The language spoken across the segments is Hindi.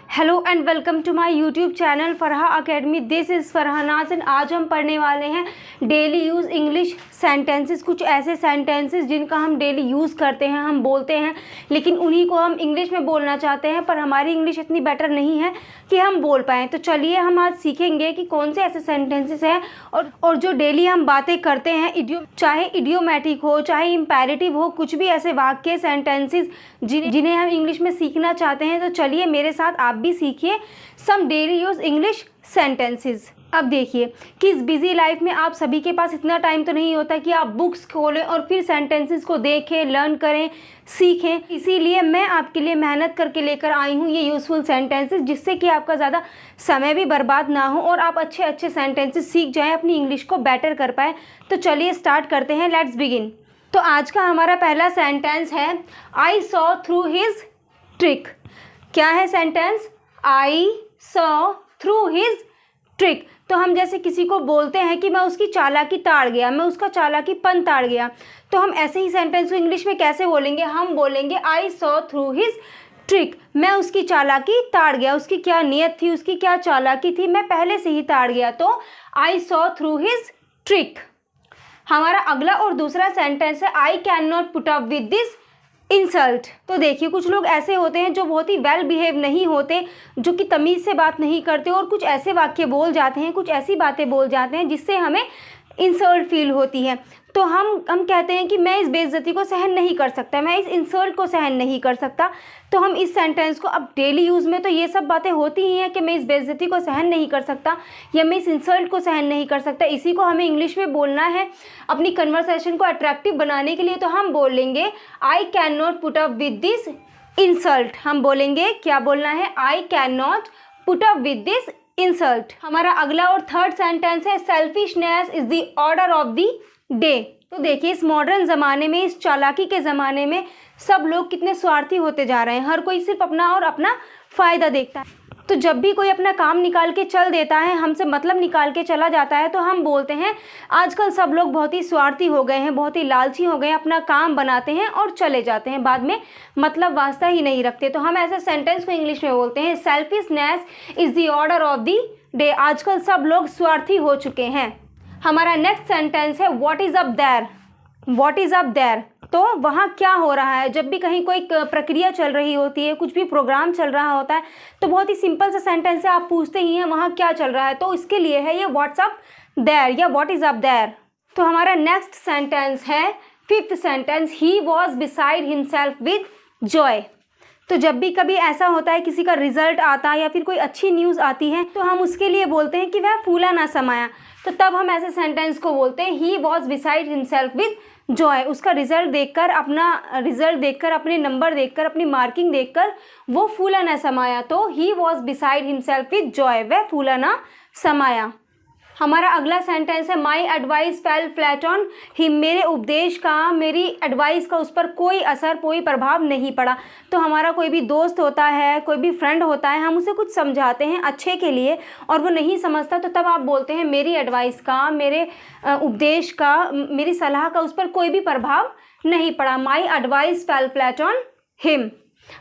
Hello and welcome to my YouTube channel Farha Academy. This is Farha Nazin. आज हम पढ़ने वाले हैं डेली यूज़ इंग्लिश सेंटेंसेस। कुछ ऐसे सेंटेंसेस जिनका हम डेली यूज़ करते हैं, हम बोलते हैं, लेकिन उन्हीं को हम इंग्लिश में बोलना चाहते हैं, पर हमारी इंग्लिश इतनी बेटर नहीं है कि हम बोल पाएँ। तो चलिए हम आज सीखेंगे कि कौन से ऐसे सेंटेंसेस हैं और जो डेली हम बातें करते हैं, चाहे इडियोमैटिक हो, चाहे इम्पेरेटिव हो, कुछ भी ऐसे वाक्य सेंटेंसेस जिन्हें हम इंग्लिश में सीखना चाहते हैं। तो चलिए मेरे साथ आप भी सीखिए सम डेली यूज इंग्लिश सेंटेंसेस। अब देखिए कि इस बिजी लाइफ में आप सभी के पास इतना टाइम तो नहीं होता कि आप बुक्स खोलें और फिर सेंटेंसेस को देखें, लर्न करें, सीखें। इसीलिए मैं आपके लिए मेहनत करके लेकर आई हूँ ये यूज़फुल सेंटेंसेस, जिससे कि आपका ज़्यादा समय भी बर्बाद ना हो और आप अच्छे अच्छे सेंटेंसेस सीख जाएँ, अपनी इंग्लिश को बेटर कर पाएँ। तो चलिए स्टार्ट करते हैं, लेट्स बिगिन। तो आज का हमारा पहला सेंटेंस है I saw through his trick. क्या है sentence? I saw through his trick. तो हम जैसे किसी को बोलते हैं कि मैं उसकी चालाकी ताड़ गया, मैं उसका चालाकीपन ताड़ गया, तो हम ऐसे ही सेंटेंस को इंग्लिश में कैसे बोलेंगे? हम बोलेंगे I saw through his trick. मैं उसकी चालाकी ताड़ गया, उसकी क्या नीयत थी, उसकी क्या चालाकी थी, मैं पहले से ही ताड़ गया। तो I saw through his trick. हमारा अगला और दूसरा सेंटेंस है I can not put up with this insult. तो देखिए कुछ लोग ऐसे होते हैं जो बहुत ही वेल बिहेव नहीं होते, जो कि तमीज़ से बात नहीं करते और कुछ ऐसे वाक्य बोल जाते हैं, कुछ ऐसी बातें बोल जाते हैं जिससे हमें इंसल्ट फील होती है। तो हम कहते हैं कि मैं इस बेइज्जती को सहन नहीं कर सकता, मैं इस इंसल्ट को सहन नहीं कर सकता। तो हम इस सेंटेंस को अब डेली यूज़ में तो ये सब बातें होती ही हैं कि मैं इस बेइज्जती को सहन नहीं कर सकता या मैं इस इंसल्ट को सहन नहीं कर सकता। इसी को हमें इंग्लिश में बोलना है अपनी कन्वर्सेशन को अट्रैक्टिव बनाने के लिए। तो हम बोलेंगे I can not put up with this insult. हम बोलेंगे, क्या बोलना है? I can not put up with this insult. हमारा अगला और थर्ड सेंटेंस है selfishness is the order of the day. तो देखिए इस मॉडर्न ज़माने में, इस चालाकी के ज़माने में सब लोग कितने स्वार्थी होते जा रहे हैं। हर कोई सिर्फ अपना और अपना फ़ायदा देखता है। तो जब भी कोई अपना काम निकाल के चल देता है, हमसे मतलब निकाल के चला जाता है, तो हम बोलते हैं आजकल सब लोग बहुत ही स्वार्थी हो गए हैं, बहुत ही लालची हो गए हैं, अपना काम बनाते हैं और चले जाते हैं, बाद में मतलब वास्ता ही नहीं रखते। तो हम ऐसे सेंटेंस को इंग्लिश में बोलते हैं selfishness is the order of the day. आजकल सब लोग स्वार्थी हो चुके हैं। हमारा नेक्स्ट सेंटेंस है what is up there. What is up there, तो वहाँ क्या हो रहा है? जब भी कहीं कोई प्रक्रिया चल रही होती है, कुछ भी प्रोग्राम चल रहा होता है, तो बहुत ही सिंपल सा सेंटेंस है, आप पूछते ही हैं वहाँ क्या चल रहा है। तो इसके लिए है ये व्हाट्स अप देयर या व्हाट इज़ अप देयर। तो हमारा नेक्स्ट सेंटेंस है fifth sentence, he was beside himself with Joy. तो जब भी कभी ऐसा होता है किसी का रिजल्ट आता है या फिर कोई अच्छी न्यूज़ आती है, तो हम उसके लिए बोलते हैं कि वह फूला ना समाया। तो तब हम ऐसे सेंटेंस को बोलते हैं he was beside himself with Joy. उसका रिजल्ट देखकर, अपने नंबर देखकर, अपनी मार्किंग देखकर वो फूला ना समाया। तो he was beside himself with Joy, वह फूला ना समाया। हमारा अगला सेंटेंस है my advice fail flat on him. मेरे उपदेश का, मेरी एडवाइस का उस पर कोई असर, कोई प्रभाव नहीं पड़ा। तो हमारा कोई भी दोस्त होता है, कोई भी फ्रेंड होता है, हम उसे कुछ समझाते हैं अच्छे के लिए और वो नहीं समझता, तो तब आप बोलते हैं मेरी एडवाइस का, मेरे उपदेश का, मेरी सलाह का उस पर कोई भी प्रभाव नहीं पड़ा। My advice fail flat on him.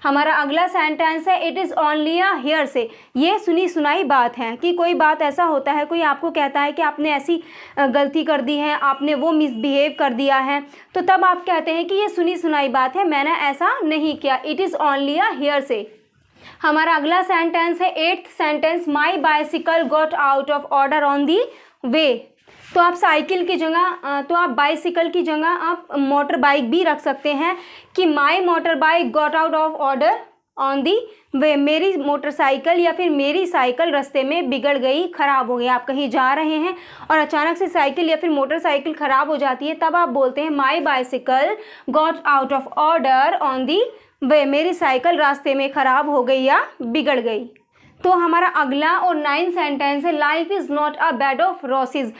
हमारा अगला सेंटेंस है it is only a hearsay. ये सुनी सुनाई बात है कि कोई बात ऐसा होता है, कोई आपको कहता है कि आपने ऐसी गलती कर दी है, आपने वो मिसबिहेव कर दिया है, तो तब आप कहते हैं कि ये सुनी सुनाई बात है, मैंने ऐसा नहीं किया। It is only a hearsay. हमारा अगला सेंटेंस है eighth sentence my bicycle got out of order on the way. तो आप साइकिल की जगह, तो आप बाइसिकल की जगह आप मोटर बाइक भी रख सकते हैं कि my motor bike got out of order on the way. मेरी मोटरसाइकिल या फिर मेरी साइकिल रास्ते में बिगड़ गई, ख़राब हो गई। आप कहीं जा रहे हैं और अचानक से साइकिल या फिर मोटरसाइकिल ख़राब हो जाती है, तब आप बोलते हैं my bicycle got out of order on the way. मेरी साइकिल रास्ते में ख़राब हो गई या बिगड़ गई। तो हमारा अगला और 9th सेंटेंस है life is not a bed of roses.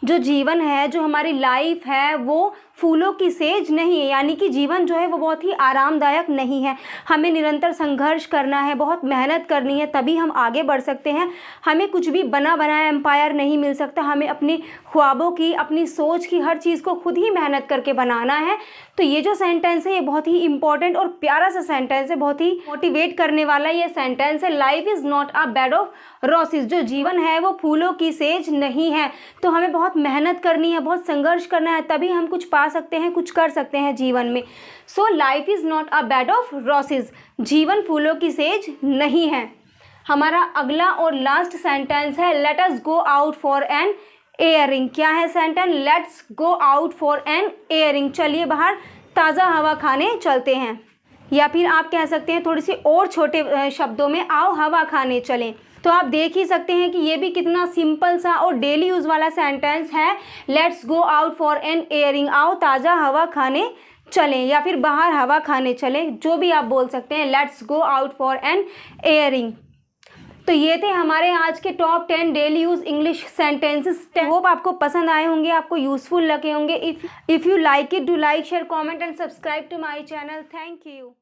जो जीवन है, जो हमारी लाइफ है, वो फूलों की सेज नहीं है, यानी कि जीवन जो है वो बहुत ही आरामदायक नहीं है। हमें निरंतर संघर्ष करना है, बहुत मेहनत करनी है, तभी हम आगे बढ़ सकते हैं। हमें कुछ भी बना बनाया एम्पायर नहीं मिल सकता। हमें अपनी ख्वाबों की, अपनी सोच की, हर चीज़ को खुद ही मेहनत करके बनाना है। तो ये जो सेंटेंस है ये बहुत ही इंपॉर्टेंट और प्यारा सा सेंटेंस है, बहुत ही मोटिवेट करने वाला ये सेंटेंस है। Life is not a bed of रोसेस। जो जीवन है वो फूलों की सेज नहीं है। तो हमें बहुत मेहनत करनी है, बहुत संघर्ष करना है, तभी हम कुछ पा सकते हैं, कुछ कर सकते हैं जीवन में। So life is not a bed of roses. जीवन फूलों की सेज नहीं है। हमारा अगला और लास्ट सेंटेंस है let us go out for an airing. क्या है sentence? Let's go out for an airing. चलिए बाहर ताज़ा हवा खाने चलते हैं, या फिर आप कह सकते हैं थोड़ी सी और छोटे शब्दों में, आओ हवा खाने चलें। तो आप देख ही सकते हैं कि ये भी कितना सिंपल सा और डेली यूज़ वाला सेंटेंस है। Let's go out for an airing. आओ ताज़ा हवा खाने चलें, या फिर बाहर हवा खाने चलें, जो भी आप बोल सकते हैं। Let's go out for an airing. तो ये थे हमारे आज के top 10 daily use English sentences. Hope आपको पसंद आए होंगे, आपको यूजफुल लगे होंगे। If you like it, do like, share, comment and subscribe to my channel. Thank you.